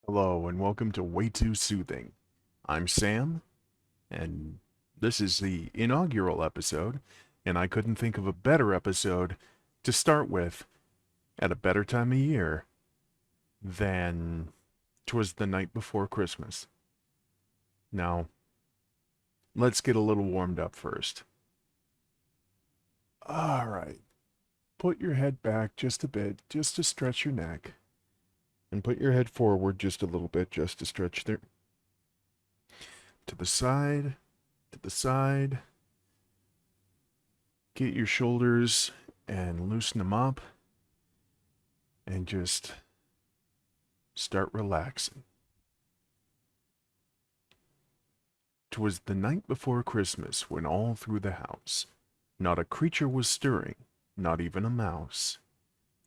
Hello, and welcome to Way Too Soothing. I'm Sam, and this is the inaugural episode, and I couldn't think of a better episode to start with at a better time of year than 'Twas the Night Before Christmas. Now, let's get a little warmed up first. Alright, put your head back just a bit, just to stretch your neck, and put your head forward just a little bit, just to stretch there. To the side, to the side. Get your shoulders and loosen them up and just start relaxing. 'Twas the night before Christmas when all through the house not a creature was stirring, not even a mouse.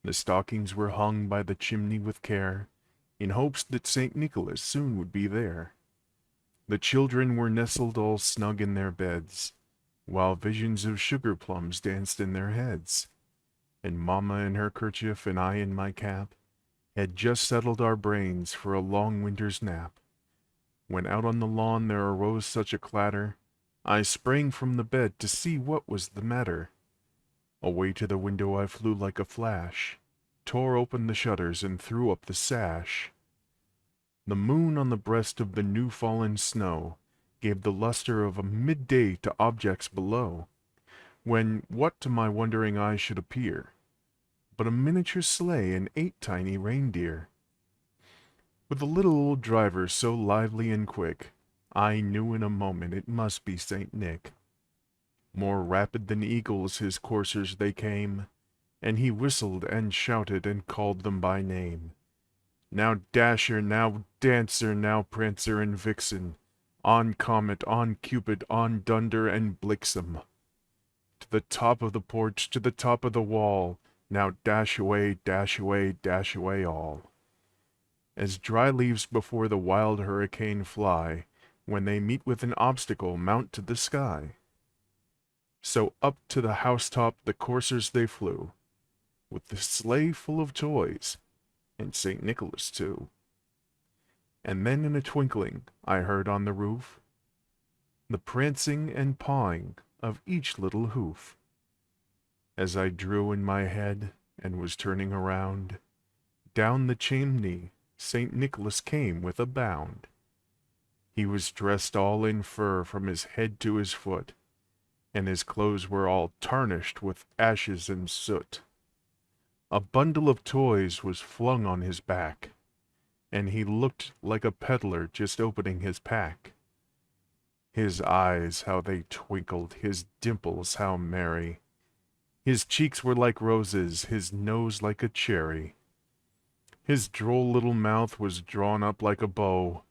The stockings were hung by the chimney with care, in hopes that St. Nicholas soon would be there. The children were nestled all snug in their beds, while visions of sugar plums danced in their heads. And Mamma in her kerchief and I in my cap had just settled our brains for a long winter's nap, when out on the lawn there arose such a clatter, I sprang from the bed to see what was the matter. Away to the window I flew like a flash, tore open the shutters and threw up the sash. The moon on the breast of the new-fallen snow gave the luster of a midday to objects below, when what to my wondering eyes should appear but a miniature sleigh and 8 tiny reindeer. With a little old driver so lively and quick, I knew in a moment it must be Saint Nick. More rapid than eagles his coursers they came, and he whistled and shouted and called them by name. Now Dasher, now Dancer, now Prancer and Vixen, on Comet, on Cupid, on Dunder and Blixen. To the top of the porch, to the top of the wall, now dash away, dash away, dash away all. As dry leaves before the wild hurricane fly, when they meet with an obstacle mount to the sky. So up to the housetop the coursers they flew, with the sleigh full of toys, and St. Nicholas too. And then in a twinkling I heard on the roof the prancing and pawing of each little hoof. As I drew in my head and was turning around, down the chimney St. Nicholas came with a bound. He was dressed all in fur from his head to his foot, and his clothes were all tarnished with ashes and soot. A bundle of toys was flung on his back, and he looked like a peddler just opening his pack. His eyes, how they twinkled, his dimples, how merry. His cheeks were like roses, his nose like a cherry. His droll little mouth was drawn up like a bow,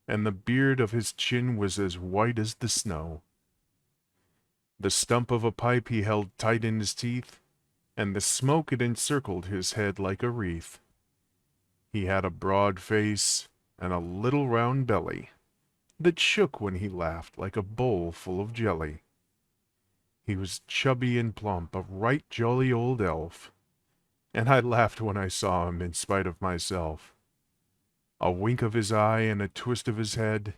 and the beard of his chin was as white as the snow. The stump of a pipe he held tight in his teeth, and the smoke it encircled his head like a wreath. He had a broad face and a little round belly that shook when he laughed like a bowl full of jelly. He was chubby and plump, a right jolly old elf, and I laughed when I saw him in spite of myself. A wink of his eye and a twist of his head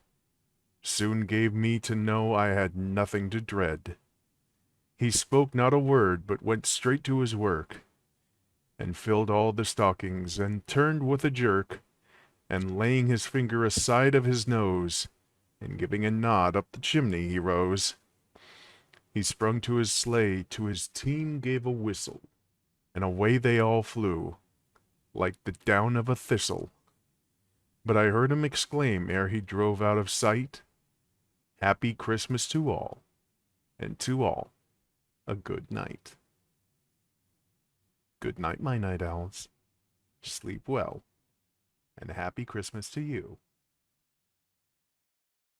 soon gave me to know I had nothing to dread. He spoke not a word, but went straight to his work, and filled all the stockings, and turned with a jerk, and laying his finger aside of his nose, and giving a nod up the chimney he rose. He sprung to his sleigh, to his team gave a whistle, and away they all flew, like the down of a thistle. But I heard him exclaim ere he drove out of sight, "Happy Christmas to all, and to all a good night." Good night, my night owls. Sleep well, and happy Christmas to you.